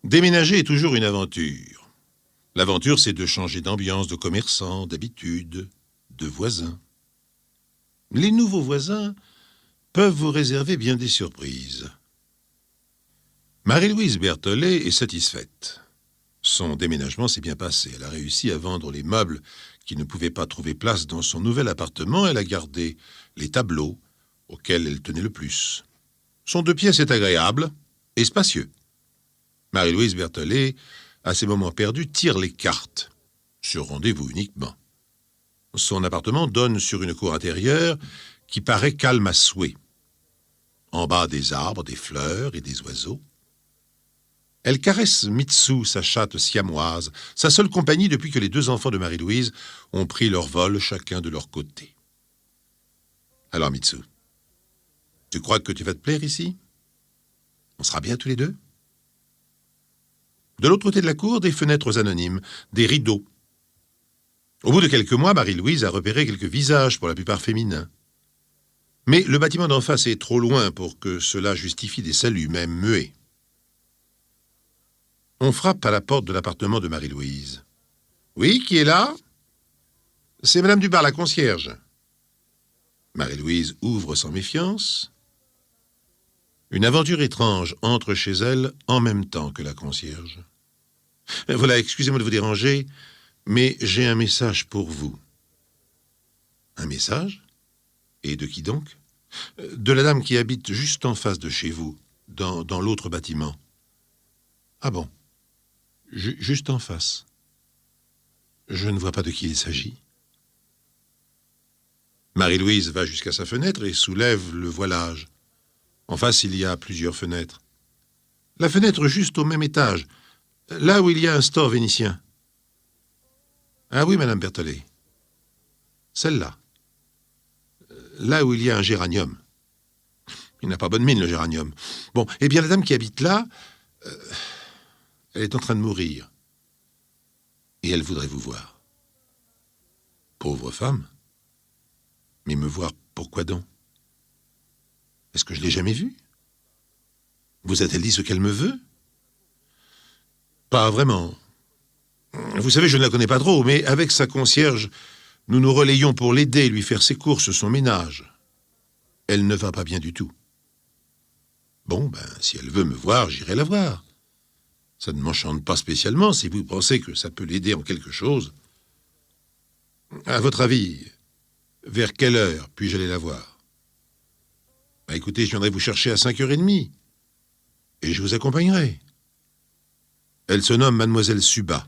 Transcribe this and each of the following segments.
Déménager est toujours une aventure. L'aventure, c'est de changer d'ambiance, de commerçant, d'habitude, de voisin. Les nouveaux voisins peuvent vous réserver bien des surprises. Marie-Louise Berthollet est satisfaite. Son déménagement s'est bien passé. Elle a réussi à vendre les meubles qui ne pouvaient pas trouver place dans son nouvel appartement. Elle a gardé les tableaux auxquels elle tenait le plus. Son 2 pièces est agréable et spacieux. Marie-Louise Berthollet, à ses moments perdus, tire les cartes, sur rendez-vous uniquement. Son appartement donne sur une cour intérieure qui paraît calme à souhait. En bas, des arbres, des fleurs et des oiseaux. Elle caresse Mitsu, sa chatte siamoise, sa seule compagnie depuis que les 2 enfants de Marie-Louise ont pris leur vol chacun de leur côté. Alors, Mitsu, tu crois que tu vas te plaire ici? On sera bien tous les deux? De l'autre côté de la cour, des fenêtres anonymes, des rideaux. Au bout de quelques mois, Marie-Louise a repéré quelques visages, pour la plupart féminins. Mais le bâtiment d'en face est trop loin pour que cela justifie des saluts, même muets. On frappe à la porte de l'appartement de Marie-Louise. « Oui, qui est là ?»« C'est Madame Dubar, la concierge. » Marie-Louise ouvre sans méfiance. Une aventure étrange entre chez elle en même temps que la concierge. « Voilà, excusez-moi de vous déranger, mais j'ai un message pour vous. »« Un message? Et de qui donc? »« De la dame qui habite juste en face de chez vous, dans l'autre bâtiment. »« Ah bon? Juste en face. Je ne vois pas de qui il s'agit. » Marie-Louise va jusqu'à sa fenêtre et soulève le voilage. En face, il y a plusieurs fenêtres. La fenêtre juste au même étage, là où il y a un store vénitien. Ah oui, Madame Berthollet. Celle-là. Là où il y a un géranium. Il n'a pas bonne mine, le géranium. Bon, eh bien, la dame qui habite là, elle est en train de mourir. Et elle voudrait vous voir. Pauvre femme. Mais me voir, pourquoi donc? Est-ce que je l'ai jamais vue? Vous a-t-elle dit ce qu'elle me veut? Pas vraiment. Vous savez, je ne la connais pas trop, mais avec sa concierge, nous nous relayons pour l'aider, lui faire ses courses, son ménage. Elle ne va pas bien du tout. Bon, si elle veut me voir, j'irai la voir. Ça ne m'enchante pas spécialement si vous pensez que ça peut l'aider en quelque chose. À votre avis, vers quelle heure puis-je aller la voir? Écoutez, je viendrai vous chercher à 5h30. Et je vous accompagnerai. Elle se nomme Mademoiselle Suba.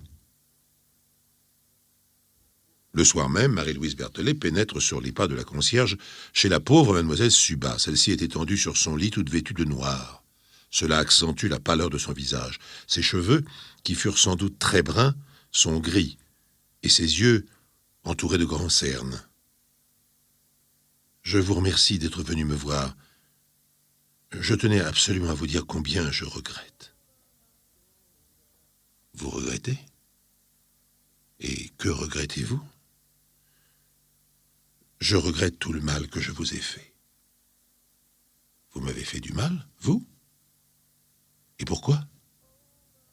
Le soir même, Marie-Louise Berthollet pénètre sur les pas de la concierge chez la pauvre Mademoiselle Suba. Celle-ci est étendue sur son lit, toute vêtue de noir. Cela accentue la pâleur de son visage. Ses cheveux, qui furent sans doute très bruns, sont gris, et ses yeux entourés de grands cernes. « Je vous remercie d'être venu me voir. Je tenais absolument à vous dire combien je regrette. » « Vous regrettez? Et que regrettez-vous? » ?»« Je regrette tout le mal que je vous ai fait. » »« Vous m'avez fait du mal, vous? Et pourquoi?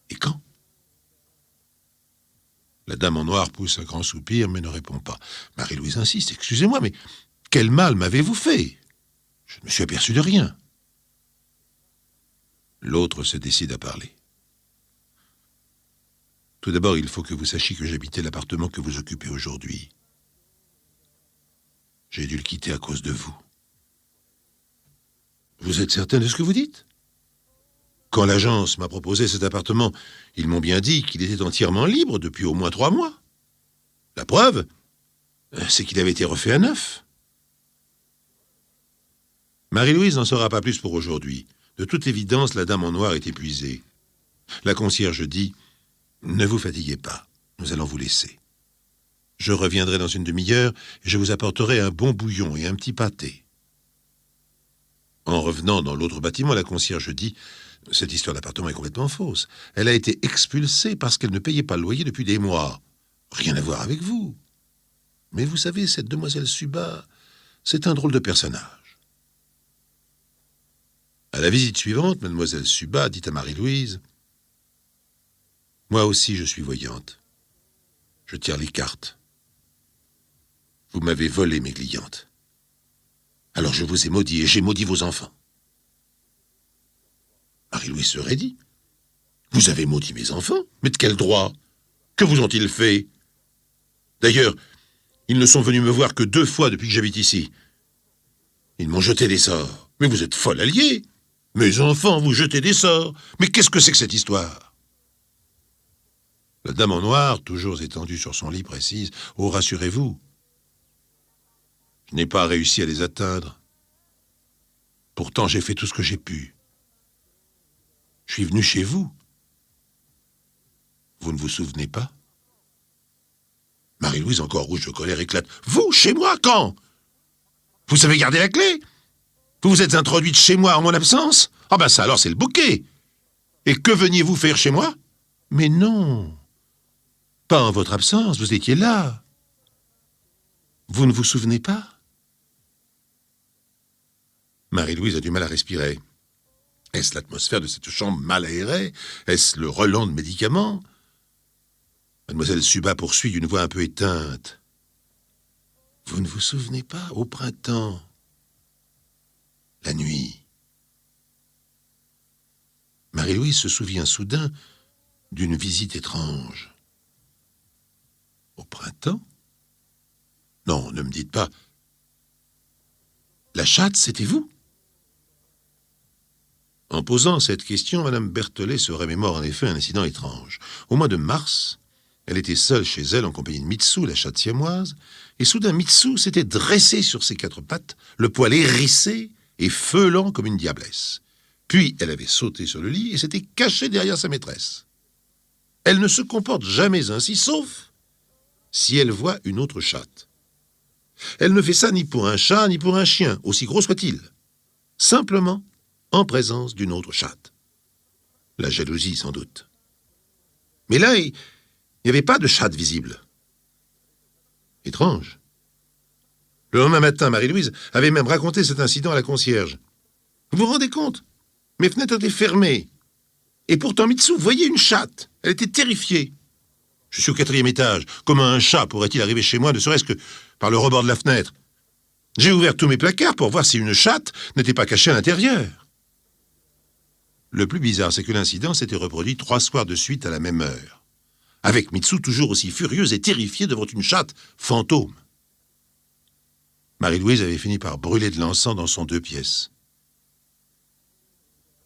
Et quand? » La dame en noir pousse un grand soupir, mais ne répond pas. Marie-Louise insiste. « Excusez-moi, mais quel mal m'avez-vous fait? Je ne me suis aperçu de rien. » L'autre se décide à parler. « Tout d'abord, il faut que vous sachiez que j'habitais l'appartement que vous occupez aujourd'hui. J'ai dû le quitter à cause de vous. » « Vous êtes certain de ce que vous dites? Quand l'agence m'a proposé cet appartement, ils m'ont bien dit qu'il était entièrement libre depuis au moins 3 mois. La preuve, c'est qu'il avait été refait à neuf. » Marie-Louise n'en saura pas plus pour aujourd'hui. De toute évidence, la dame en noir est épuisée. La concierge dit « Ne vous fatiguez pas, nous allons vous laisser. Je reviendrai dans une demi-heure et je vous apporterai un bon bouillon et un petit pâté. » En revenant dans l'autre bâtiment, la concierge dit « Cette histoire d'appartement est complètement fausse. Elle a été expulsée parce qu'elle ne payait pas le loyer depuis des mois. Rien à voir avec vous. Mais vous savez, cette demoiselle Suba, c'est un drôle de personnage. » À la visite suivante, mademoiselle Suba dit à Marie-Louise Moi aussi, je suis voyante. Je tire les cartes. Vous m'avez volé mes clientes. Alors je vous ai maudit et j'ai maudit vos enfants. Marie-Louise se raidit. Vous avez maudit mes enfants? Mais de quel droit? Que vous ont-ils fait? D'ailleurs, ils ne sont venus me voir que 2 fois depuis que j'habite ici. Ils m'ont jeté des sorts. Mais vous êtes folle alliée. Mes enfants, vous jetez des sorts. Mais qu'est-ce que c'est que cette histoire? La dame en noir, toujours étendue sur son lit, précise: Oh, rassurez-vous, je n'ai pas réussi à les atteindre. Pourtant, j'ai fait tout ce que j'ai pu. Je suis venu chez vous. Vous ne vous souvenez pas? Marie-Louise, encore rouge de colère, éclate. Vous, chez moi, quand? Vous savez garder la clé? Vous vous êtes introduite chez moi en mon absence? Ah ben ça alors c'est le bouquet. Et que veniez-vous faire chez moi? Mais non, pas en votre absence, vous étiez là. Vous ne vous souvenez pas? Marie-Louise a du mal à respirer. Est-ce l'atmosphère de cette chambre mal aérée? Est-ce le relent de médicaments? Mademoiselle Suba poursuit d'une voix un peu éteinte. Vous ne vous souvenez pas, au printemps, la nuit? Marie-Louise se souvient soudain d'une visite étrange. Au printemps? Non, ne me dites pas. La chatte, c'était vous? En posant cette question, Madame Berthollet se remémore en effet un incident étrange. Au mois de mars, elle était seule chez elle en compagnie de Mitsu, la chatte siamoise, et soudain Mitsu s'était dressée sur ses 4 pattes, le poil hérissé et feulant comme une diablesse. Puis elle avait sauté sur le lit et s'était cachée derrière sa maîtresse. Elle ne se comporte jamais ainsi, sauf si elle voit une autre chatte. Elle ne fait ça ni pour un chat ni pour un chien, aussi gros soit-il. Simplement en présence d'une autre chatte. La jalousie, sans doute. Mais là, il n'y avait pas de chatte visible. Étrange. Le lendemain matin, Marie-Louise avait même raconté cet incident à la concierge. Vous vous rendez compte? Mes fenêtres étaient fermées. Et pourtant, Mitsu voyait une chatte. Elle était terrifiée. Je suis au 4e étage. Comment un chat pourrait-il arriver chez moi, ne serait-ce que par le rebord de la fenêtre? J'ai ouvert tous mes placards pour voir si une chatte n'était pas cachée à l'intérieur. Le plus bizarre, c'est que l'incident s'était reproduit 3 soirs de suite à la même heure, avec Mitsu toujours aussi furieuse et terrifiée devant une chatte fantôme. Marie-Louise avait fini par brûler de l'encens dans son 2 pièces.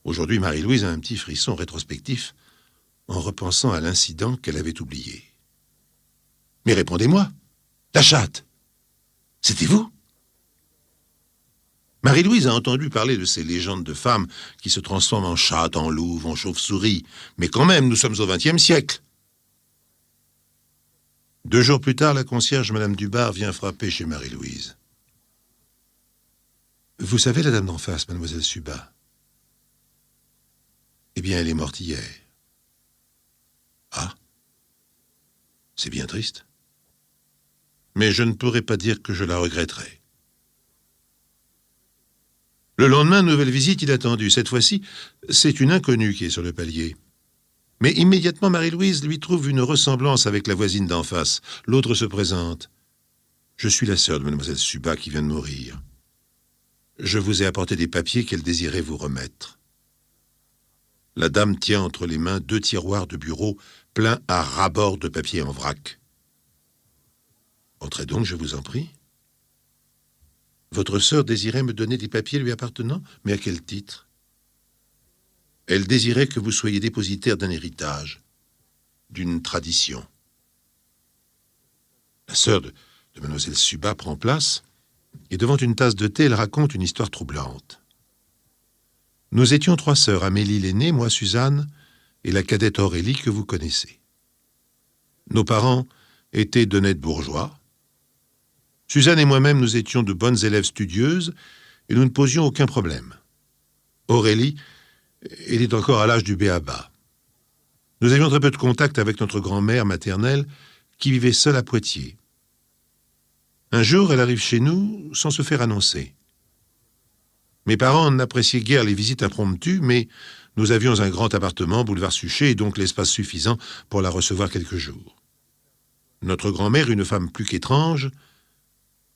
Aujourd'hui, Marie-Louise a un petit frisson rétrospectif en repensant à l'incident qu'elle avait oublié. Mais répondez-moi, la chatte, c'était vous? Marie-Louise a entendu parler de ces légendes de femmes qui se transforment en chatte, en louve, en chauve-souris. Mais quand même, nous sommes au XXe siècle. 2 jours plus tard, la concierge, Madame Dubar, vient frapper chez Marie-Louise. Vous savez, la dame d'en face, Mademoiselle Suba? Eh bien, elle est morte hier. Ah, c'est bien triste. Mais je ne pourrais pas dire que je la regretterai. Le lendemain, nouvelle visite inattendue. Cette fois-ci, c'est une inconnue qui est sur le palier. Mais immédiatement, Marie-Louise lui trouve une ressemblance avec la voisine d'en face. L'autre se présente. Je suis la sœur de Mademoiselle Suba qui vient de mourir. Je vous ai apporté des papiers qu'elle désirait vous remettre. La dame tient entre les mains 2 tiroirs de bureau pleins à ras-bord de papier en vrac. Entrez donc, je vous en prie. Votre sœur désirait me donner des papiers lui appartenant, mais à quel titre? Elle désirait que vous soyez dépositaire d'un héritage, d'une tradition. La sœur de Mademoiselle Suba prend place, et devant une tasse de thé, elle raconte une histoire troublante. Nous étions 3 sœurs, Amélie l'aînée, moi Suzanne, et la cadette Aurélie que vous connaissez. Nos parents étaient d'honnêtes bourgeois. Suzanne et moi-même, nous étions de bonnes élèves studieuses et nous ne posions aucun problème. Aurélie était encore à l'âge du b.a.-ba. Nous avions très peu de contact avec notre grand-mère maternelle qui vivait seule à Poitiers. Un jour, elle arrive chez nous sans se faire annoncer. Mes parents n'appréciaient guère les visites impromptues, mais Nous avions un grand appartement, boulevard Suchet, et donc l'espace suffisant pour la recevoir quelques jours. Notre grand-mère, une femme plus qu'étrange,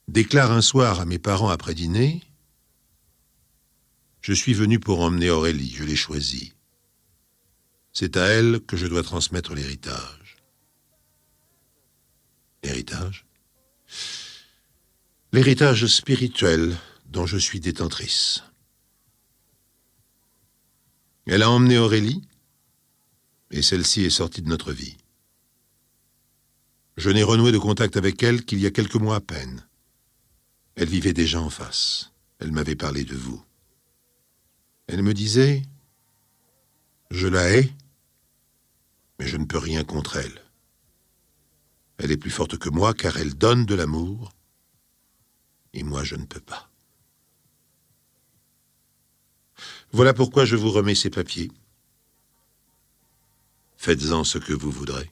déclare un soir à mes parents après dîner « Je suis venu pour emmener Aurélie, je l'ai choisie. C'est à elle que je dois transmettre l'héritage. » L'héritage ? L'héritage spirituel dont je suis détentrice. Elle a emmené Aurélie, et celle-ci est sortie de notre vie. Je n'ai renoué de contact avec elle qu'il y a quelques mois à peine. Elle vivait déjà en face. Elle m'avait parlé de vous. Elle me disait « Je la hais, mais je ne peux rien contre elle. Elle est plus forte que moi car elle donne de l'amour, et moi je ne peux pas. » Voilà pourquoi je vous remets ces papiers. Faites-en ce que vous voudrez.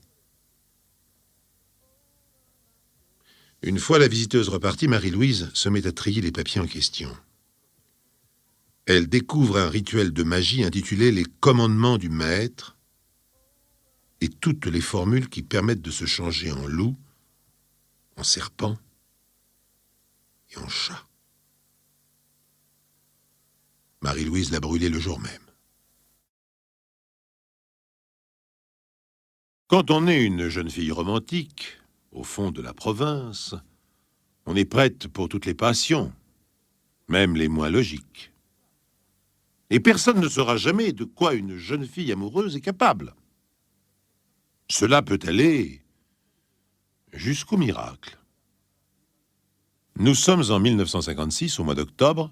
Une fois la visiteuse repartie, Marie-Louise se met à trier les papiers en question. Elle découvre un rituel de magie intitulé « Les commandements du maître » et toutes les formules qui permettent de se changer en loup, en serpent et en chat. Marie-Louise l'a brûlé le jour même. Quand on est une jeune fille romantique, au fond de la province, on est prête pour toutes les passions, même les moins logiques. Et personne ne saura jamais de quoi une jeune fille amoureuse est capable. Cela peut aller jusqu'au miracle. Nous sommes en 1956, au mois d'octobre,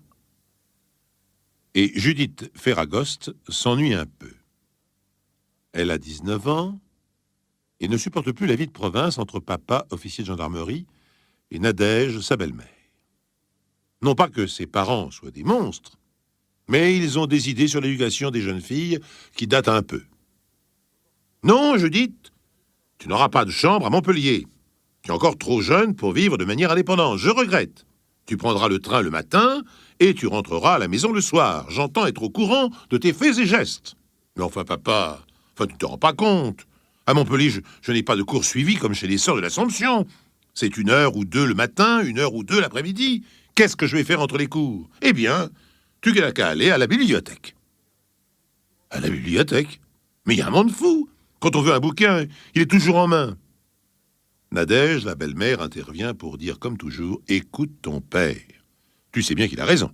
et Judith Ferragost s'ennuie un peu. Elle a 19 ans et ne supporte plus la vie de province entre papa, officier de gendarmerie, et Nadège, sa belle-mère. Non pas que ses parents soient des monstres, mais ils ont des idées sur l'éducation des jeunes filles qui datent un peu. « Non, Judith, tu n'auras pas de chambre à Montpellier. Tu es encore trop jeune pour vivre de manière indépendante. Je regrette. Tu prendras le train le matin et tu rentreras à la maison le soir. J'entends être au courant de tes faits et gestes. Mais enfin, papa, tu ne te rends pas compte. À Montpellier, je n'ai pas de cours suivis comme chez les sœurs de l'Assomption. C'est 1 heure ou 2 le matin, 1 heure ou 2 l'après-midi. Qu'est-ce que je vais faire entre les cours? Eh bien, tu n'as qu'à aller à la bibliothèque. À la bibliothèque? Mais il y a un monde fou. Quand on veut un bouquin, il est toujours en main. Nadège, la belle-mère, intervient pour dire comme toujours « Écoute ton père. Tu sais bien qu'il a raison. »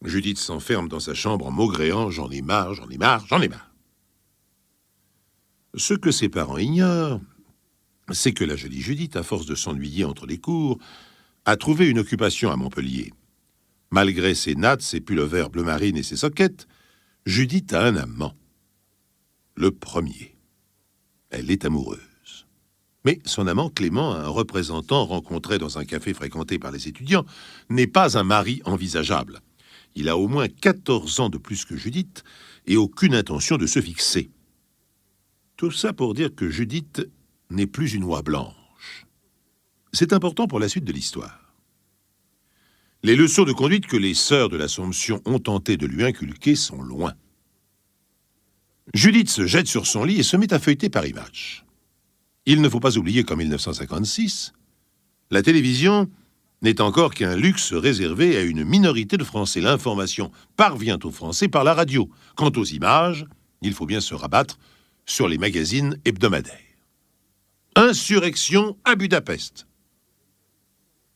Judith s'enferme dans sa chambre en maugréant « J'en ai marre, j'en ai marre, j'en ai marre. » Ce que ses parents ignorent, c'est que la jolie Judith, à force de s'ennuyer entre les cours, a trouvé une occupation à Montpellier. Malgré ses nattes, ses pullovers bleu marine et ses soquettes, Judith a un amant. Le premier. Elle est amoureuse. Mais son amant Clément, un représentant rencontré dans un café fréquenté par les étudiants, n'est pas un mari envisageable. Il a au moins 14 ans de plus que Judith et aucune intention de se fixer. Tout ça pour dire que Judith n'est plus une oie blanche. C'est important pour la suite de l'histoire. Les leçons de conduite que les sœurs de l'Assomption ont tenté de lui inculquer sont loin. Judith se jette sur son lit et se met à feuilleter Paris Match. Il ne faut pas oublier qu'en 1956, la télévision n'est encore qu'un luxe réservé à une minorité de Français. L'information parvient aux Français par la radio. Quant aux images, il faut bien se rabattre sur les magazines hebdomadaires. Insurrection à Budapest.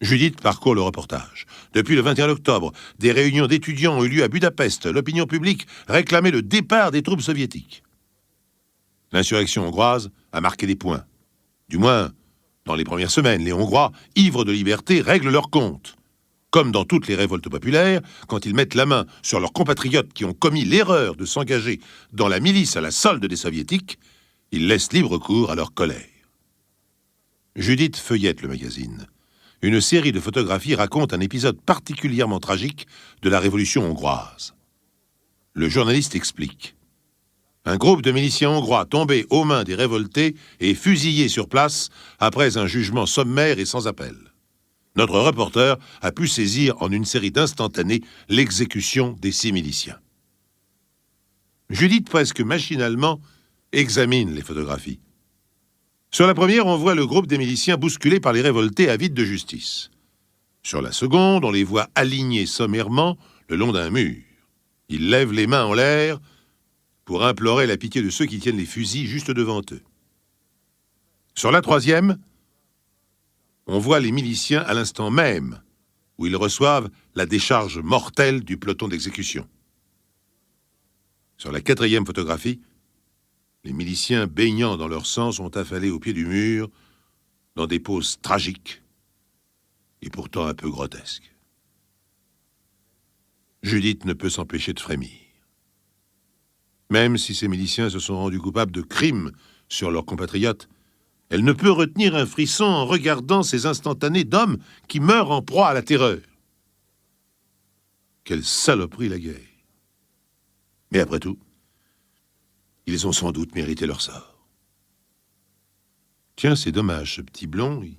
Judith parcourt le reportage. Depuis le 21 octobre, des réunions d'étudiants ont eu lieu à Budapest. L'opinion publique réclamait le départ des troupes soviétiques. L'insurrection hongroise a marqué des points. Du moins, dans les premières semaines, les Hongrois, ivres de liberté, règlent leurs comptes. Comme dans toutes les révoltes populaires, quand ils mettent la main sur leurs compatriotes qui ont commis l'erreur de s'engager dans la milice à la solde des soviétiques, ils laissent libre cours à leur colère. Judith feuillette le magazine. Une série de photographies raconte un épisode particulièrement tragique de la révolution hongroise. Le journaliste explique. Un groupe de miliciens hongrois tombé aux mains des révoltés et fusillé sur place après un jugement sommaire et sans appel. Notre reporter a pu saisir en une série d'instantanés l'exécution des 6 miliciens. Judith, presque machinalement, examine les photographies. Sur la première, on voit le groupe des miliciens bousculés par les révoltés avides de justice. Sur la seconde, on les voit alignés sommairement le long d'un mur. Ils lèvent les mains en l'air pour implorer la pitié de ceux qui tiennent les fusils juste devant eux. Sur la troisième, on voit les miliciens à l'instant même où ils reçoivent la décharge mortelle du peloton d'exécution. Sur la quatrième photographie, les miliciens baignant dans leur sang sont affalés au pied du mur dans des poses tragiques et pourtant un peu grotesques. Judith ne peut s'empêcher de frémir. Même si ces miliciens se sont rendus coupables de crimes sur leurs compatriotes, elle ne peut retenir un frisson en regardant ces instantanés d'hommes qui meurent en proie à la terreur. Quelle saloperie la guerre! Mais après tout, ils ont sans doute mérité leur sort. Tiens, c'est dommage, ce petit blond, il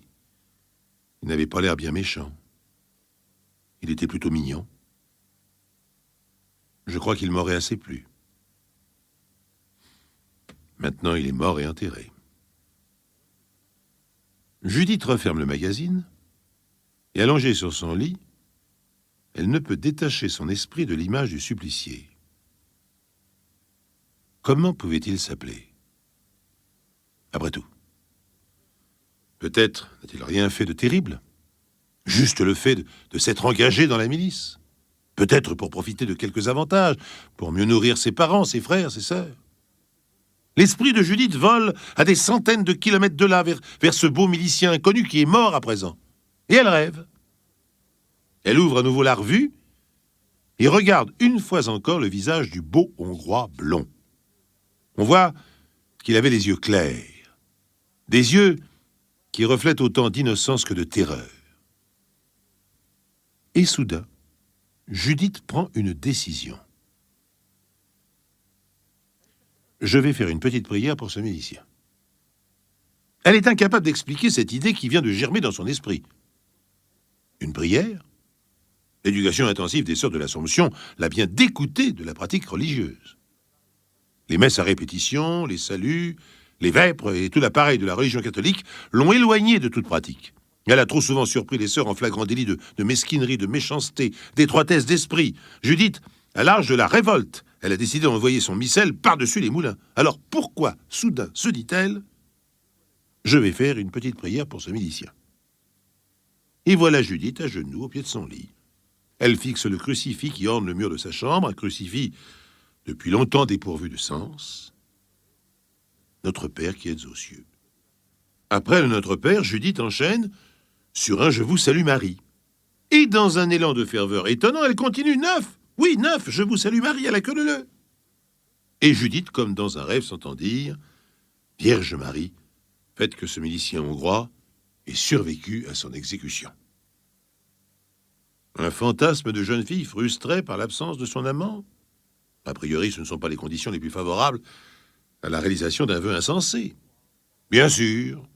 n'avait pas l'air bien méchant. Il était plutôt mignon. Je crois qu'il m'aurait assez plu. Maintenant, il est mort et enterré. Judith referme le magazine, et allongée sur son lit, elle ne peut détacher son esprit de l'image du supplicié. Comment pouvait-il s'appeler? Après tout, peut-être n'a-t-il rien fait de terrible, juste le fait de s'être engagé dans la milice, peut-être pour profiter de quelques avantages, pour mieux nourrir ses parents, ses frères, ses sœurs. L'esprit de Judith vole à des centaines de kilomètres de là, vers ce beau milicien inconnu qui est mort à présent. Et elle rêve. Elle ouvre à nouveau la revue et regarde une fois encore le visage du beau Hongrois blond. On voit qu'il avait les yeux clairs, des yeux qui reflètent autant d'innocence que de terreur. Et soudain, Judith prend une décision. Je vais faire une petite prière pour ce milicien. Elle est incapable d'expliquer cette idée qui vient de germer dans son esprit. Une prière? L'éducation intensive des sœurs de l'Assomption l'a bien dégoûtée de la pratique religieuse. Les messes à répétition, les saluts, les vêpres et tout l'appareil de la religion catholique l'ont éloignée de toute pratique. Elle a trop souvent surpris les sœurs en flagrant délit de mesquinerie, de méchanceté, d'étroitesse d'esprit. Judith, à l'âge de la révolte, elle a décidé d'envoyer son missel par-dessus les moulins. Alors pourquoi, soudain, se dit-elle, je vais faire une petite prière pour ce milicien? Et voilà Judith à genoux au pied de son lit. Elle fixe le crucifix qui orne le mur de sa chambre, un crucifix depuis longtemps dépourvu de sens. Notre Père qui êtes aux cieux. Après le Notre Père, Judith enchaîne sur un Je vous salue Marie. Et dans un élan de ferveur étonnant, elle continue 9. Oui, 9, je vous salue Marie à la queue leu. Et Judith, comme dans un rêve, s'entend dire Vierge Marie, faites que ce milicien hongrois ait survécu à son exécution. Un fantasme de jeune fille frustrée par l'absence de son amant? A priori, ce ne sont pas les conditions les plus favorables à la réalisation d'un vœu insensé. Bien sûr,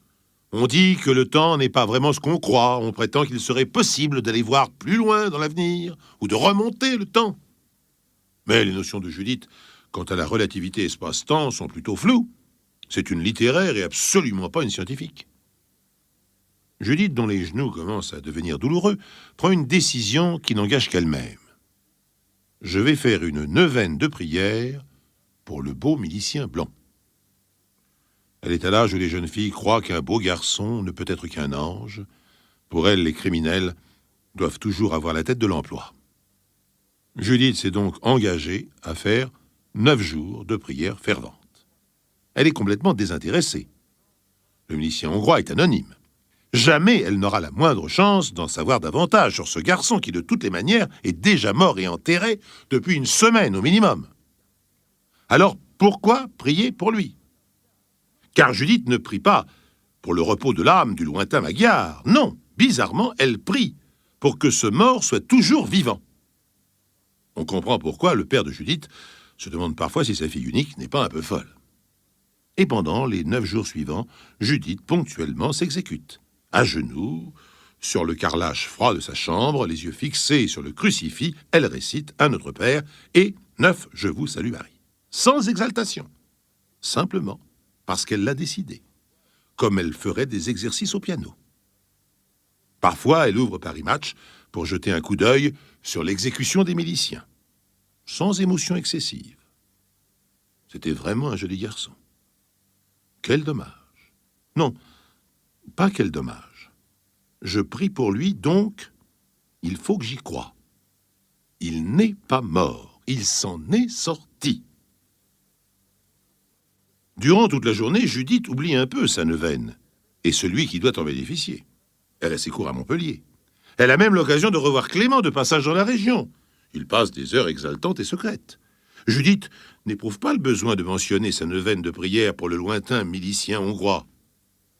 on dit que le temps n'est pas vraiment ce qu'on croit. On prétend qu'il serait possible d'aller voir plus loin dans l'avenir ou de remonter le temps. Mais les notions de Judith quant à la relativité espace-temps sont plutôt floues. C'est une littéraire et absolument pas une scientifique. Judith, dont les genoux commencent à devenir douloureux, prend une décision qui n'engage qu'elle-même. Je vais faire une neuvaine de prière pour le beau milicien blanc. Elle est à l'âge où les jeunes filles croient qu'un beau garçon ne peut être qu'un ange. Pour elles, les criminels doivent toujours avoir la tête de l'emploi. Judith s'est donc engagée à faire 9 jours de prière fervente. Elle est complètement désintéressée. Le milicien hongrois est anonyme. Jamais elle n'aura la moindre chance d'en savoir davantage sur ce garçon qui, de toutes les manières, est déjà mort et enterré depuis une semaine au minimum. Alors, pourquoi prier pour lui? Car Judith ne prie pas pour le repos de l'âme du lointain Magyar. Non, bizarrement, elle prie pour que ce mort soit toujours vivant. On comprend pourquoi le père de Judith se demande parfois si sa fille unique n'est pas un peu folle. Et pendant les 9 jours suivants, Judith ponctuellement s'exécute. À genoux, sur le carrelage froid de sa chambre, les yeux fixés sur le crucifix, elle récite un Notre Père et 9 Je vous salue Marie. sans exaltation, simplement parce qu'elle l'a décidé, comme elle ferait des exercices au piano. Parfois, elle ouvre Paris Match pour jeter un coup d'œil sur l'exécution des miliciens, sans émotion excessive. C'était vraiment un joli garçon. Quel dommage. Non, pas quel dommage. Je prie pour lui, donc, il faut que j'y croie. Il n'est pas mort, il s'en est sorti. Durant toute la journée, Judith oublie un peu sa neuvaine, et celui qui doit en bénéficier. Elle a ses cours à Montpellier. Elle a même l'occasion de revoir Clément de passage dans la région. Il passe des heures exaltantes et secrètes. Judith n'éprouve pas le besoin de mentionner sa neuvaine de prière pour le lointain milicien hongrois.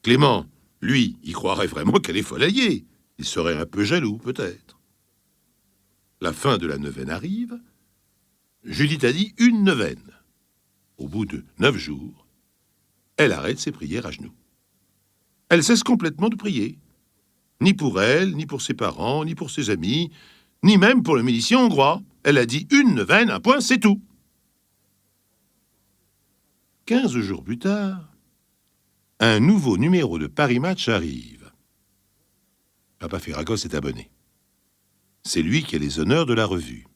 Clément, lui, y croirait vraiment qu'elle est follaillée. Il serait un peu jaloux, peut-être. La fin de la neuvaine arrive. Judith a dit une neuvaine. Au bout de 9 jours, elle arrête ses prières à genoux. Elle cesse complètement de prier. Ni pour elle, ni pour ses parents, ni pour ses amis, ni même pour le milicien hongrois. Elle a dit une neuvaine, un point, c'est tout. 15 jours plus tard, un nouveau numéro de Paris Match arrive. Papa Ferragos est abonné. C'est lui qui a les honneurs de la revue.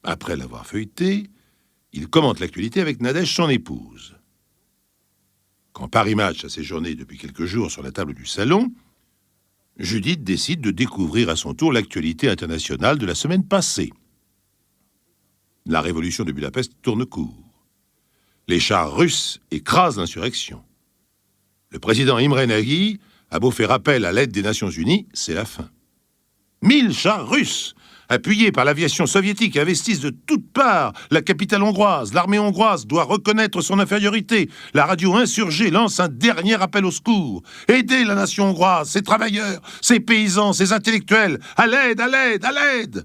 Après l'avoir feuilleté, il commente l'actualité avec Nadège, son épouse. Quand Paris Match a séjourné depuis quelques jours sur la table du salon, Judith décide de découvrir à son tour l'actualité internationale de la semaine passée. La révolution de Budapest tourne court. Les chars russes écrasent l'insurrection. Le président Imre Nagy a beau faire appel à l'aide des Nations Unies, c'est la fin. 1000 chars russes, appuyés par l'aviation soviétique, investissent de toutes parts la capitale hongroise. L'armée hongroise doit reconnaître son infériorité. La radio insurgée lance un dernier appel au secours. Aidez la nation hongroise, ses travailleurs, ses paysans, ses intellectuels. À l'aide, à l'aide, à l'aide!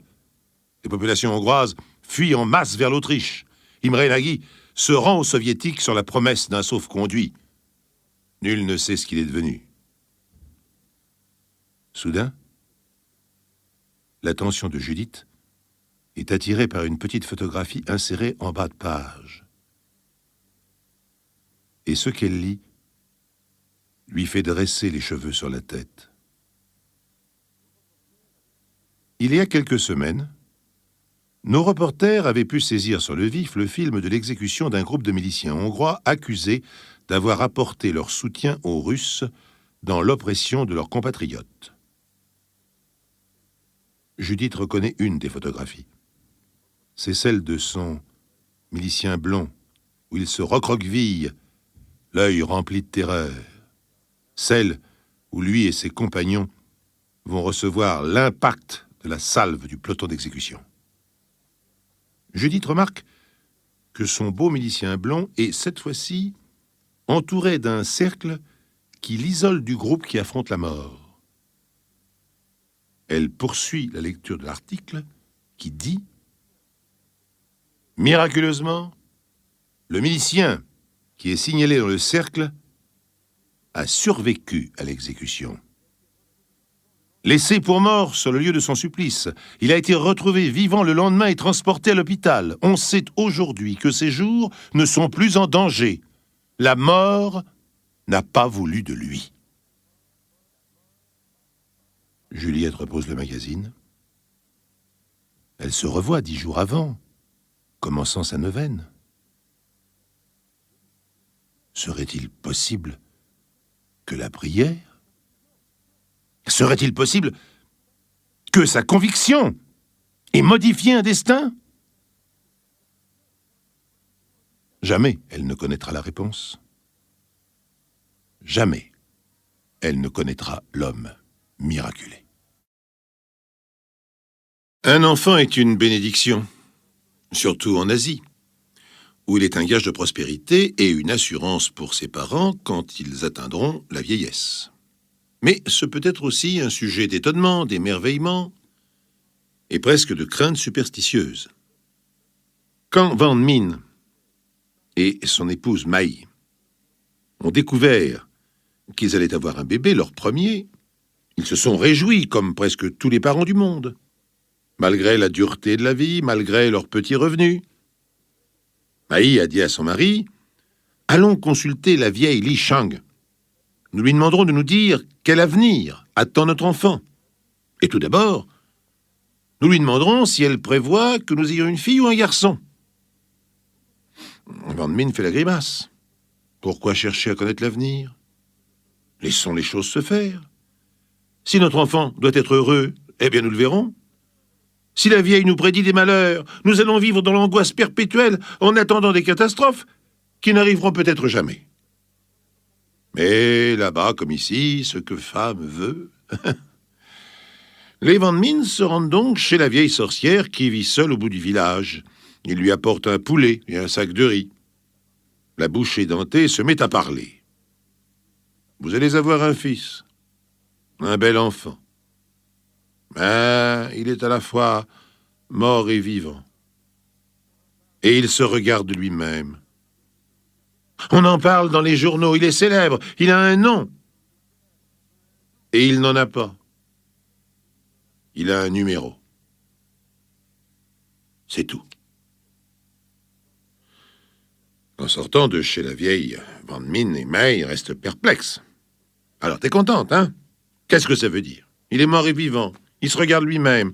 Les populations hongroises fuient en masse vers l'Autriche. Imre Nagy se rend aux soviétiques sur la promesse d'un sauf-conduit. Nul ne sait ce qu'il est devenu. Soudain, l'attention de Judith est attirée par une petite photographie insérée en bas de page. Et ce qu'elle lit lui fait dresser les cheveux sur la tête. Il y a quelques semaines, nos reporters avaient pu saisir sur le vif le film de l'exécution d'un groupe de miliciens hongrois accusés d'avoir apporté leur soutien aux Russes dans l'oppression de leurs compatriotes. Judith reconnaît une des photographies. C'est celle de son milicien blond, où il se recroqueville, l'œil rempli de terreur. Celle où lui et ses compagnons vont recevoir l'impact de la salve du peloton d'exécution. Judith remarque que son beau milicien blond est, cette fois-ci, entouré d'un cercle qui l'isole du groupe qui affronte la mort. Elle poursuit la lecture de l'article qui dit « Miraculeusement, le milicien qui est signalé dans le cercle a survécu à l'exécution. Laissé pour mort sur le lieu de son supplice, il a été retrouvé vivant le lendemain et transporté à l'hôpital. On sait aujourd'hui que ses jours ne sont plus en danger. La mort n'a pas voulu de lui. » Juliette repose le magazine. Elle se revoit 10 jours avant, commençant sa neuvaine. Serait-il possible que la prière? Serait-il possible que sa conviction ait modifié un destin? Jamais elle ne connaîtra la réponse. Jamais elle ne connaîtra l'homme miraculé. Un enfant est une bénédiction, surtout en Asie, où il est un gage de prospérité et une assurance pour ses parents quand ils atteindront la vieillesse. Mais ce peut être aussi un sujet d'étonnement, d'émerveillement et presque de crainte superstitieuse. Quand Van Min et son épouse Mai ont découvert qu'ils allaient avoir un bébé, leur premier, ils se sont réjouis comme presque tous les parents du monde, malgré la dureté de la vie, malgré leurs petits revenus. Maï a dit à son mari, « Allons consulter la vieille Li Shang. Nous lui demanderons de nous dire quel avenir attend notre enfant. Et tout d'abord, nous lui demanderons si elle prévoit que nous ayons une fille ou un garçon. » Wang Min fait la grimace. Pourquoi chercher à connaître l'avenir? Laissons les choses se faire. Si notre enfant doit être heureux, eh bien nous le verrons. Si la vieille nous prédit des malheurs, nous allons vivre dans l'angoisse perpétuelle en attendant des catastrophes qui n'arriveront peut-être jamais. Mais là-bas, comme ici, ce que femme veut... Les Wang Min se rendent donc chez la vieille sorcière qui vit seule au bout du village. Il lui apporte un poulet et un sac de riz. La bouche édentée se met à parler. « Vous allez avoir un fils, un bel enfant. Mais il est à la fois mort et vivant. Et il se regarde lui-même. On en parle dans les journaux, il est célèbre, il a un nom. Et il n'en a pas. Il a un numéro. C'est tout. » En sortant de chez la vieille, Wang Min et Mei restent perplexes. « Alors, t'es contente, hein? Qu'est-ce que ça veut dire? Il est mort et vivant. Il se regarde lui-même.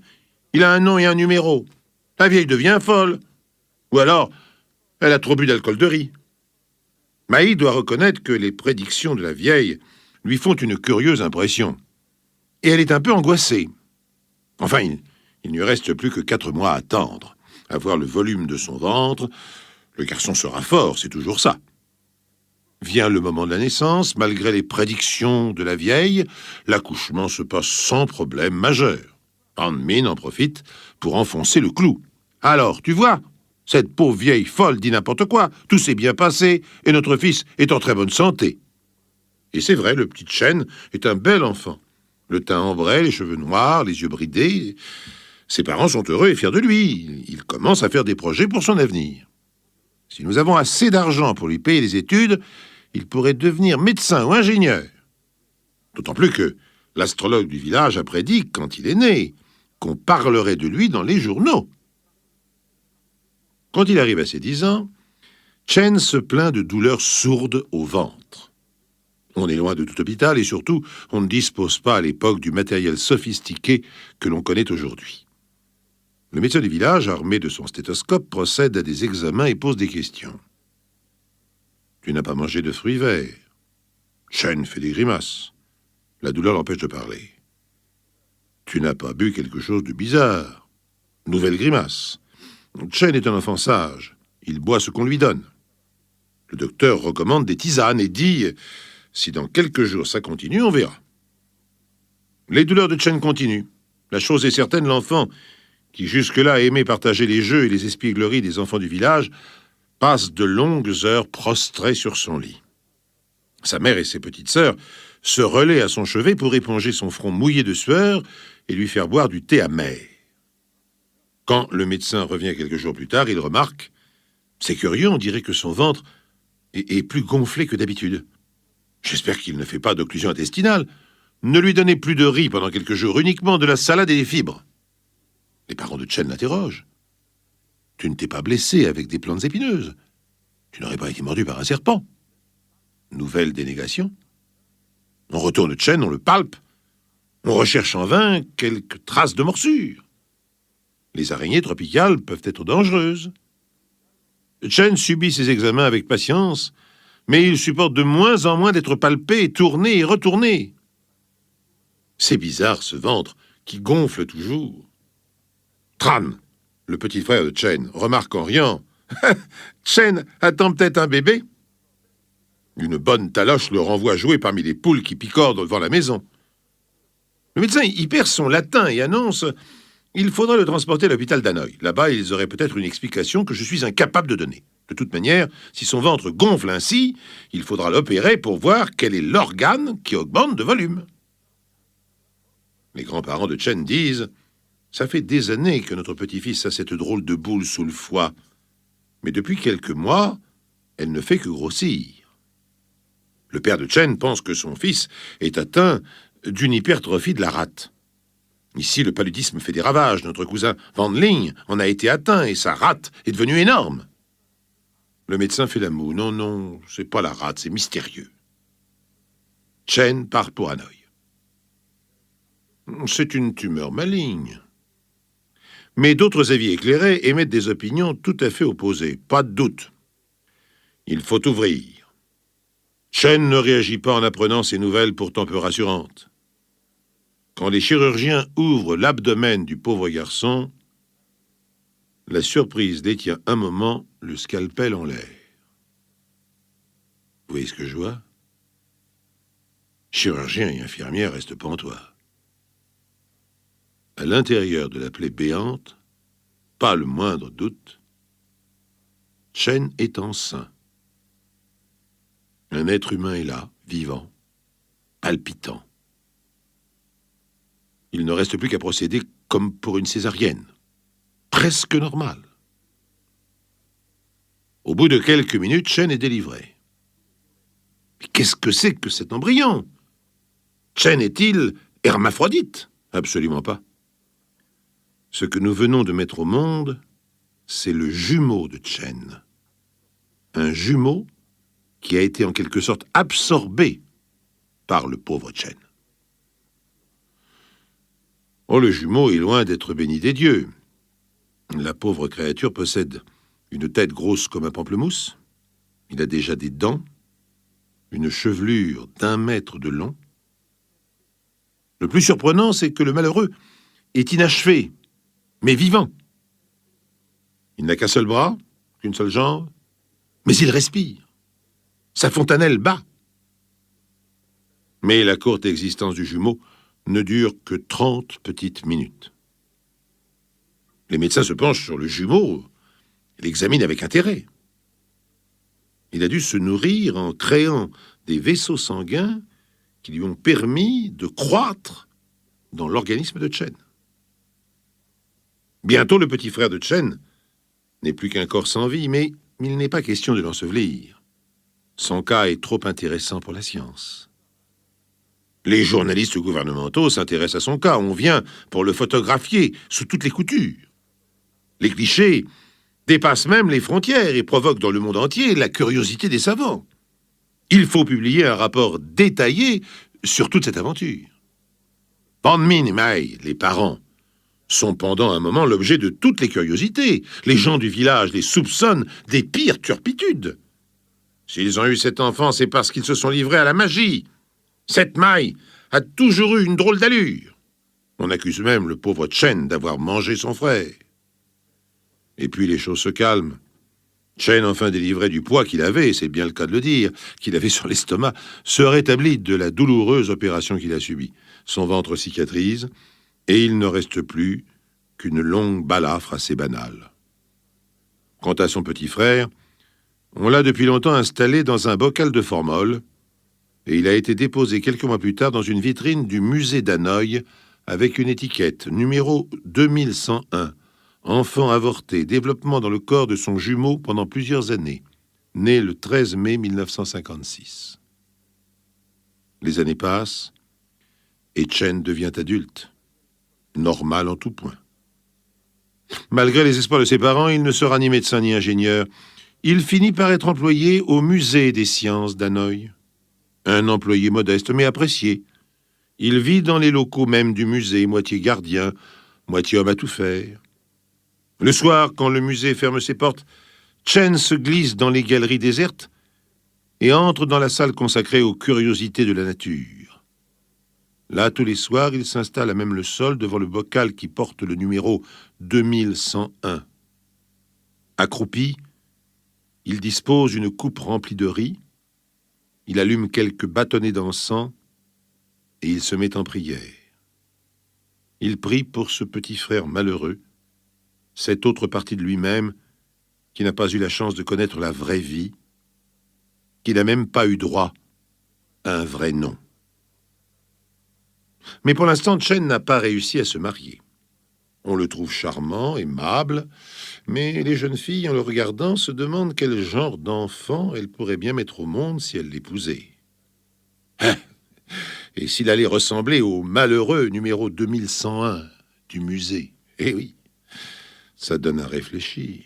Il a un nom et un numéro. La vieille devient folle. Ou alors, elle a trop bu d'alcool de riz. » Maï doit reconnaître que les prédictions de la vieille lui font une curieuse impression. Et elle est un peu angoissée. Enfin, il ne lui reste plus que 4 mois à attendre. À voir le volume de son ventre, le garçon sera fort, c'est toujours ça. Vient le moment de la naissance, malgré les prédictions de la vieille, l'accouchement se passe sans problème majeur. Wang Min en profite pour enfoncer le clou. « Alors, tu vois, cette pauvre vieille folle dit n'importe quoi, tout s'est bien passé, et notre fils est en très bonne santé. » Et c'est vrai, le petit Chen est un bel enfant. Le teint ambré, les cheveux noirs, les yeux bridés. Ses parents sont heureux et fiers de lui. Il commence à faire des projets pour son avenir. Si nous avons assez d'argent pour lui payer les études, il pourrait devenir médecin ou ingénieur. D'autant plus que l'astrologue du village a prédit, quand il est né, qu'on parlerait de lui dans les journaux. Quand il arrive à ses 10 ans, Chen se plaint de douleurs sourdes au ventre. On est loin de tout hôpital et surtout, on ne dispose pas à l'époque du matériel sophistiqué que l'on connaît aujourd'hui. Le médecin du village, armé de son stéthoscope, procède à des examens et pose des questions. « Tu n'as pas mangé de fruits verts. » Chen fait des grimaces. La douleur l'empêche de parler. « Tu n'as pas bu quelque chose de bizarre. » Nouvelle grimace. Chen est un enfant sage. Il boit ce qu'on lui donne. Le docteur recommande des tisanes et dit « Si dans quelques jours ça continue, on verra. » Les douleurs de Chen continuent. La chose est certaine, l'enfant, qui jusque-là aimait partager les jeux et les espiègleries des enfants du village, passe de longues heures prostré sur son lit. Sa mère et ses petites sœurs se relaient à son chevet pour éponger son front mouillé de sueur et lui faire boire du thé amer. Quand le médecin revient quelques jours plus tard, il remarque « C'est curieux, on dirait que son ventre est plus gonflé que d'habitude. J'espère qu'il ne fait pas d'occlusion intestinale. Ne lui donnez plus de riz pendant quelques jours, uniquement de la salade et des fibres. » Les parents de Chen l'interrogent. « Tu ne t'es pas blessé avec des plantes épineuses. Tu n'aurais pas été mordu par un serpent. » Nouvelle dénégation. On retourne Chen, on le palpe. On recherche en vain quelques traces de morsures. Les araignées tropicales peuvent être dangereuses. Chen subit ses examens avec patience, mais il supporte de moins en moins d'être palpé, tourné et retourné. C'est bizarre, ce ventre qui gonfle toujours. Tran, le petit frère de Chen, remarque en riant « Chen attend peut-être un bébé ?» Une bonne taloche le renvoie jouer parmi les poules qui picorent devant la maison. Le médecin y perd son latin et annonce « Il faudra le transporter à l'hôpital d'Hanoï. Là-bas, ils auraient peut-être une explication que je suis incapable de donner. De toute manière, si son ventre gonfle ainsi, il faudra l'opérer pour voir quel est l'organe qui augmente de volume. » Les grands-parents de Chen disent « Ça fait des années que notre petit-fils a cette drôle de boule sous le foie. Mais depuis quelques mois, elle ne fait que grossir. » Le père de Chen pense que son fils est atteint d'une hypertrophie de la rate. Ici, le paludisme fait des ravages. Notre cousin Van Ling en a été atteint et sa rate est devenue énorme. Le médecin fait la moue. Non, non, c'est pas la rate, c'est mystérieux. Chen part pour Hanoï. C'est une tumeur maligne. Mais d'autres avis éclairés émettent des opinions tout à fait opposées. Pas de doute. Il faut ouvrir. Chen ne réagit pas en apprenant ces nouvelles pourtant peu rassurantes. Quand les chirurgiens ouvrent l'abdomen du pauvre garçon, la surprise détient un moment le scalpel en l'air. Vous voyez ce que je vois? Chirurgien et infirmière restent pantois. À l'intérieur de la plaie béante, pas le moindre doute, Chen est enceint. Un être humain est là, vivant, palpitant. Il ne reste plus qu'à procéder comme pour une césarienne, presque normale. Au bout de quelques minutes, Chen est délivré. Mais qu'est-ce que c'est que cet embryon? Chen est-il hermaphrodite? Absolument pas. Ce que nous venons de mettre au monde, c'est le jumeau de Chen. Un jumeau qui a été en quelque sorte absorbé par le pauvre Chen. Oh, le jumeau est loin d'être béni des dieux. La pauvre créature possède une tête grosse comme un pamplemousse. Il a déjà des dents, une chevelure d'1 mètre de long. Le plus surprenant, c'est que le malheureux est inachevé, mais vivant. Il n'a qu'un seul bras, qu'une seule jambe, mais il respire. Sa fontanelle bat. Mais la courte existence du jumeau ne dure que 30 petites minutes. Les médecins se penchent sur le jumeau et l'examinent avec intérêt. Il a dû se nourrir en créant des vaisseaux sanguins qui lui ont permis de croître dans l'organisme de Chen. Bientôt, le petit frère de Chen n'est plus qu'un corps sans vie, mais il n'est pas question de l'ensevelir. Son cas est trop intéressant pour la science. Les journalistes gouvernementaux s'intéressent à son cas. On vient pour le photographier sous toutes les coutures. Les clichés dépassent même les frontières et provoquent dans le monde entier la curiosité des savants. Il faut publier un rapport détaillé sur toute cette aventure. Pan Min et Mai, les parents, sont pendant un moment l'objet de toutes les curiosités. Les gens du village les soupçonnent des pires turpitudes. S'ils ont eu cet enfant, c'est parce qu'ils se sont livrés à la magie. Cette Mai a toujours eu une drôle d'allure. On accuse même le pauvre Chen d'avoir mangé son frère. Et puis les choses se calment. Chen, enfin délivré du poids qu'il avait, et c'est bien le cas de le dire, qu'il avait sur l'estomac, se rétablit de la douloureuse opération qu'il a subie. Son ventre cicatrise, et il ne reste plus qu'une longue balafre assez banale. Quant à son petit frère, on l'a depuis longtemps installé dans un bocal de formol, et il a été déposé quelques mois plus tard dans une vitrine du musée d'Hanoï avec une étiquette numéro 2101, enfant avorté, développement dans le corps de son jumeau pendant plusieurs années, né le 13 mai 1956. Les années passent, et Chen devient adulte, normal en tout point. Malgré les espoirs de ses parents, il ne sera ni médecin ni ingénieur. Il finit par être employé au musée des sciences d'Hanoï. Un employé modeste mais apprécié. Il vit dans les locaux même du musée, moitié gardien, moitié homme à tout faire. Le soir, quand le musée ferme ses portes, Chen se glisse dans les galeries désertes et entre dans la salle consacrée aux curiosités de la nature. Là, tous les soirs, il s'installe à même le sol devant le bocal qui porte le numéro 2101. Accroupi, il dispose d'une coupe remplie de riz, il allume quelques bâtonnets d'encens et il se met en prière. Il prie pour ce petit frère malheureux, cette autre partie de lui-même qui n'a pas eu la chance de connaître la vraie vie, qui n'a même pas eu droit à un vrai nom. Mais pour l'instant, Chen n'a pas réussi à se marier. On le trouve charmant, aimable, mais les jeunes filles, en le regardant, se demandent quel genre d'enfant elle pourrait bien mettre au monde si elle l'épousait. Hein? Et s'il allait ressembler au malheureux numéro 2101 du musée. Eh oui, ça donne à réfléchir.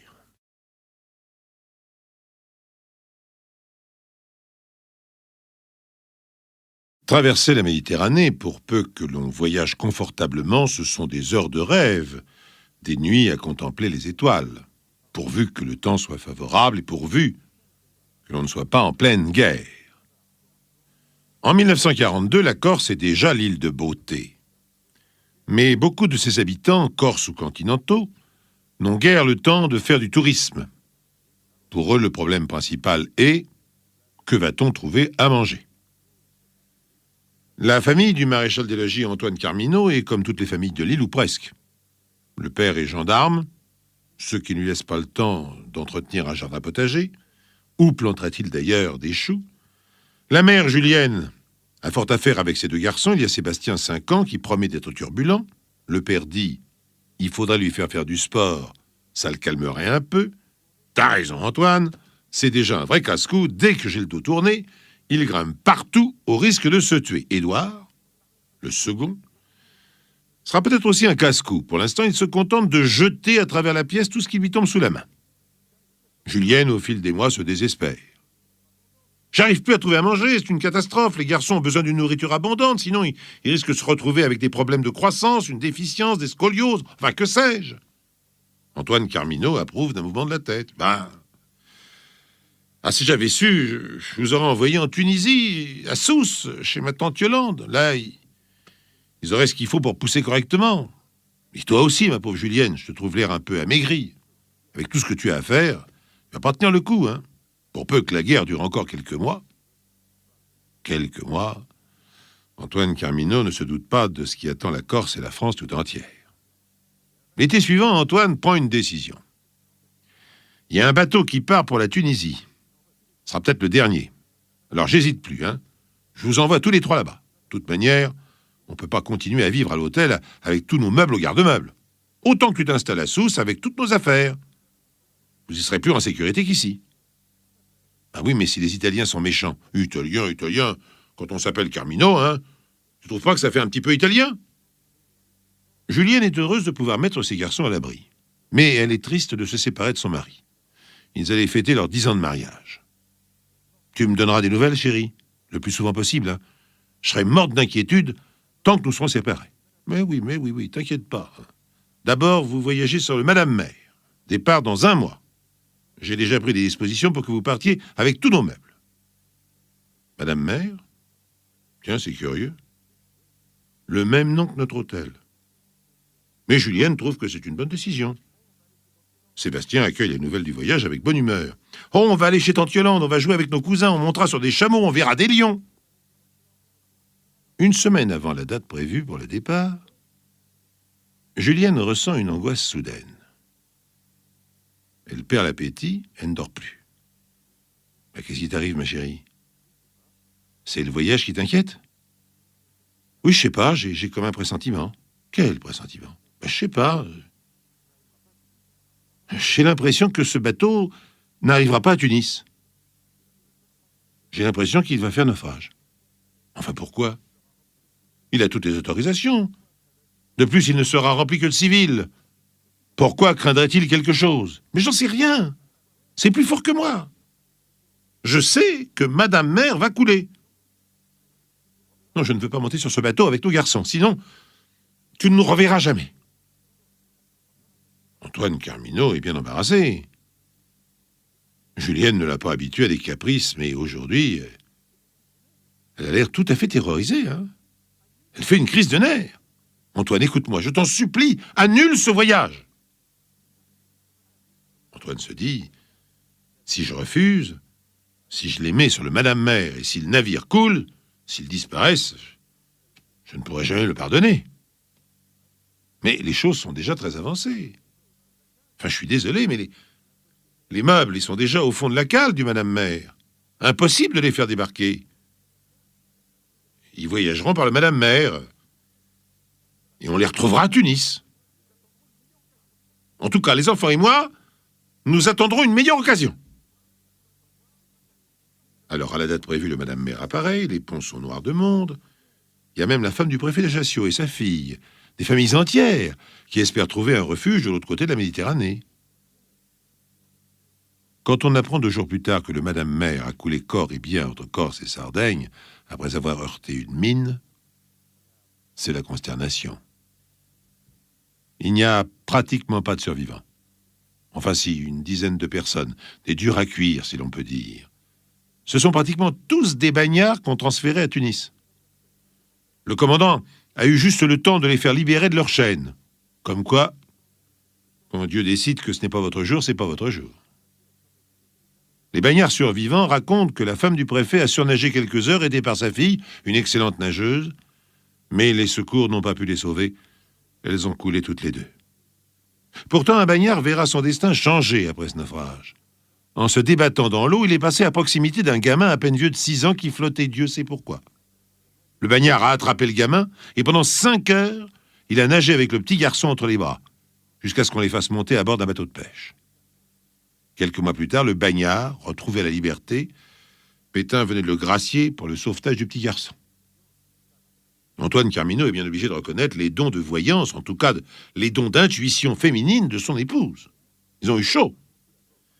Traverser la Méditerranée, pour peu que l'on voyage confortablement, ce sont des heures de rêve, des nuits à contempler les étoiles, pourvu que le temps soit favorable et pourvu que l'on ne soit pas en pleine guerre. En 1942, la Corse est déjà l'île de beauté. Mais beaucoup de ses habitants, corses ou continentaux, n'ont guère le temps de faire du tourisme. Pour eux, le problème principal est « que va-t-on trouver à manger ?» La famille du maréchal des logis Antoine Carminot est comme toutes les familles de l'île, ou presque. Le père est gendarme, ce qui ne lui laisse pas le temps d'entretenir un jardin potager. Où plantera-t-il d'ailleurs des choux? La mère, Julienne, a fort à faire avec ses deux garçons. Il y a Sébastien, 5 ans, qui promet d'être turbulent. Le père dit « il faudra lui faire du sport, ça le calmerait un peu. » T'as raison, Antoine, c'est déjà un vrai casse-cou. Dès que j'ai le dos tourné, il grimpe partout au risque de se tuer. Édouard, le second, sera peut-être aussi un casse-cou. Pour l'instant, il se contente de jeter à travers la pièce tout ce qui lui tombe sous la main. Julienne, au fil des mois, se désespère. J'arrive plus à trouver à manger, c'est une catastrophe. Les garçons ont besoin d'une nourriture abondante, sinon ils risquent de se retrouver avec des problèmes de croissance, une déficience, des scolioses, enfin que sais-je. Antoine Carminot approuve d'un mouvement de la tête. Si j'avais su, je vous aurais envoyé en Tunisie, à Sousse, chez ma tante Yolande. Là, ils auraient ce qu'il faut pour pousser correctement. Et toi aussi, ma pauvre Julienne, je te trouve l'air un peu amaigri. Avec tout ce que tu as à faire, tu vas pas tenir le coup, hein. Pour peu que la guerre dure encore quelques mois. Quelques mois. Antoine Carminot ne se doute pas de ce qui attend la Corse et la France tout entière. L'été suivant, Antoine prend une décision. Il y a un bateau qui part pour la Tunisie. Ce sera peut-être le dernier. Alors j'hésite plus, hein. Je vous envoie tous les 3 là-bas. De toute manière, on ne peut pas continuer à vivre à l'hôtel avec tous nos meubles au garde-meubles. Autant que tu t'installes à Sousse avec toutes nos affaires. Vous y serez plus en sécurité qu'ici. Ah oui, mais si les Italiens sont méchants. Italien, quand on s'appelle Carminot, hein. Tu trouves pas que ça fait un petit peu italien? Julienne est heureuse de pouvoir mettre ses garçons à l'abri. Mais elle est triste de se séparer de son mari. Ils allaient fêter leurs 10 ans de mariage. Tu me donneras des nouvelles, chérie, le plus souvent possible, hein. Je serai morte d'inquiétude tant que nous serons séparés. Mais oui, t'inquiète pas. D'abord, vous voyagez sur le Madame Mère. Départ dans 1 mois. J'ai déjà pris des dispositions pour que vous partiez avec tous nos meubles. Madame Mère? Tiens, c'est curieux. Le même nom que notre hôtel. Mais Julienne trouve que c'est une bonne décision. Sébastien accueille les nouvelles du voyage avec bonne humeur. « Oh, on va aller chez tante Yolande, on va jouer avec nos cousins, on montera sur des chameaux, on verra des lions. » Une semaine avant la date prévue pour le départ, Julienne ressent une angoisse soudaine. Elle perd l'appétit, elle ne dort plus. « Qu'est-ce qui t'arrive, ma chérie? C'est le voyage qui t'inquiète? » « Oui, je sais pas, j'ai comme un pressentiment. »« Quel pressentiment? » ?»« Je sais pas. J'ai l'impression que ce bateau n'arrivera pas à Tunis. J'ai l'impression qu'il va faire naufrage. » « Enfin, pourquoi? Il a toutes les autorisations. De plus, il ne sera rempli que de civils. Pourquoi craindrait-il quelque chose? Mais j'en sais rien. C'est plus fort que moi. Je sais que Madame Mère va couler. Non, je ne veux pas monter sur ce bateau avec nos garçons, sinon tu ne nous reverras jamais. » Antoine Carminot est bien embarrassé. Julienne ne l'a pas habitué à des caprices, mais aujourd'hui, elle a l'air tout à fait terrorisée, hein. Elle fait une crise de nerfs. « Antoine, écoute-moi, je t'en supplie, annule ce voyage. » Antoine se dit, si je refuse, si je les mets sur le Madame Mère, et si le navire coule, s'ils disparaissent, je ne pourrai jamais le pardonner. Mais les choses sont déjà très avancées. Enfin, je suis désolé, mais les meubles, ils sont déjà au fond de la cale du Madame Mère. Impossible de les faire débarquer. Ils voyageront par le Madame Mère. Et on les retrouvera à Tunis. En tout cas, les enfants et moi, nous attendrons une meilleure occasion. Alors, à la date prévue, le Madame Mère apparaît, les ponts sont noirs de monde. Il y a même la femme du préfet d'Ajaccio et sa fille, des familles entières qui espèrent trouver un refuge de l'autre côté de la Méditerranée. Quand on apprend 2 jours plus tard que le Madame Mère a coulé corps et bien entre Corse et Sardaigne, après avoir heurté une mine, c'est la consternation. Il n'y a pratiquement pas de survivants. Enfin si, une dizaine de personnes, des durs à cuire, si l'on peut dire. Ce sont pratiquement tous des bagnards qu'on transférait à Tunis. Le commandant a eu juste le temps de les faire libérer de leur chaîne. Comme quoi, quand Dieu décide que ce n'est pas votre jour, c'est pas votre jour. Les bagnards survivants racontent que la femme du préfet a surnagé quelques heures, aidée par sa fille, une excellente nageuse, mais les secours n'ont pas pu les sauver. Elles ont coulé toutes les deux. Pourtant, un bagnard verra son destin changer après ce naufrage. En se débattant dans l'eau, il est passé à proximité d'un gamin à peine vieux de 6 ans qui flottait Dieu sait pourquoi. Le bagnard a attrapé le gamin, et pendant 5 heures, il a nagé avec le petit garçon entre les bras, jusqu'à ce qu'on les fasse monter à bord d'un bateau de pêche. Quelques mois plus tard, le bagnard, retrouvé à la liberté, Pétain venait de le gracier pour le sauvetage du petit garçon. Antoine Carminot est bien obligé de reconnaître les dons de voyance, en tout cas les dons d'intuition féminine de son épouse. Ils ont eu chaud.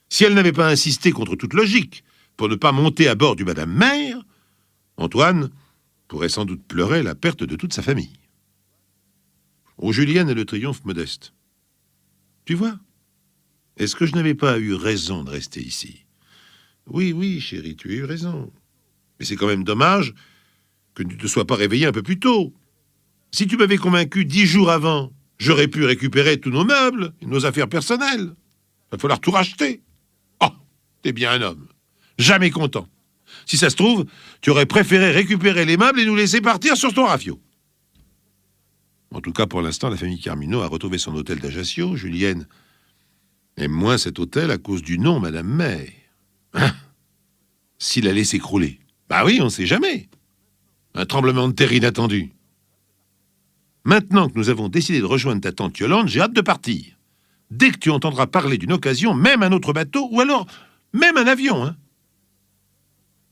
Si elle n'avait pas insisté contre toute logique pour ne pas monter à bord du Madame Mère, Antoine pourrait sans doute pleurer la perte de toute sa famille. Au Julienne est le triomphe modeste. Tu vois, est-ce que je n'avais pas eu raison de rester ici? Oui, chérie, tu as eu raison. Mais c'est quand même dommage que tu ne te sois pas réveillé un peu plus tôt. Si tu m'avais convaincu 10 jours avant, j'aurais pu récupérer tous nos meubles et nos affaires personnelles. Il va falloir tout racheter. Oh, t'es bien un homme. Jamais content. Si ça se trouve, tu aurais préféré récupérer les meubles et nous laisser partir sur ton rafio. En tout cas, pour l'instant, la famille Carminot a retrouvé son hôtel d'Ajaccio. Julienne aime moins cet hôtel à cause du nom Madame Mère. Hein? S'il allait s'écrouler. Bah oui, on ne sait jamais. Un tremblement de terre inattendu. Maintenant que nous avons décidé de rejoindre ta tante Yolande, j'ai hâte de partir. Dès que tu entendras parler d'une occasion, même un autre bateau, ou alors même un avion, hein.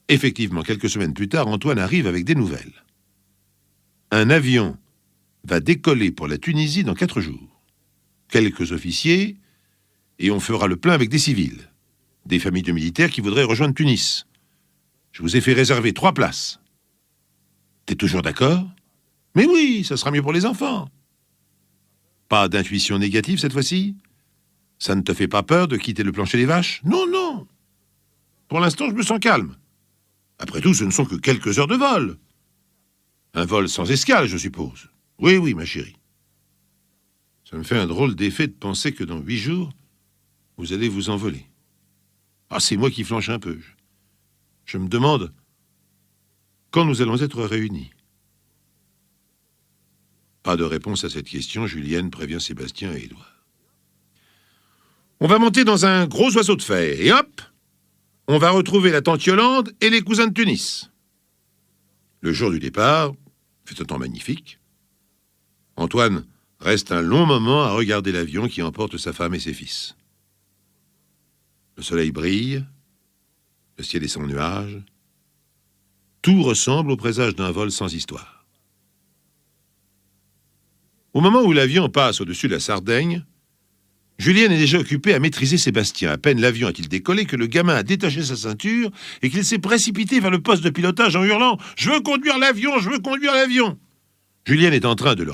Effectivement, quelques semaines plus tard, Antoine arrive avec des nouvelles. Un avion va décoller pour la Tunisie dans 4 jours. Quelques officiers, et on fera le plein avec des civils. Des familles de militaires qui voudraient rejoindre Tunis. Je vous ai fait réserver 3 places. T'es toujours d'accord? Mais oui, ça sera mieux pour les enfants. Pas d'intuition négative cette fois-ci? Ça ne te fait pas peur de quitter le plancher des vaches? Non. Pour l'instant, je me sens calme. Après tout, ce ne sont que quelques heures de vol. Un vol sans escale, je suppose. Oui, ma chérie. Ça me fait un drôle d'effet de penser que dans 8 jours, vous allez vous envoler. Ah, c'est moi qui flanche un peu. Je me demande quand nous allons être réunis. Pas de réponse à cette question, Julienne prévient Sébastien et Édouard. On va monter dans un gros oiseau de fer, et hop, on va retrouver la tante Yolande et les cousins de Tunis. Le jour du départ, fait un temps magnifique. Antoine reste un long moment à regarder l'avion qui emporte sa femme et ses fils. Le soleil brille, le ciel est sans nuages. Tout ressemble au présage d'un vol sans histoire. Au moment où l'avion passe au-dessus de la Sardaigne, Julienne est déjà occupée à maîtriser Sébastien. À peine l'avion a-t-il décollé que le gamin a détaché sa ceinture et qu'il s'est précipité vers le poste de pilotage en hurlant « Je veux conduire l'avion, je veux conduire l'avion !» Julienne est en train de le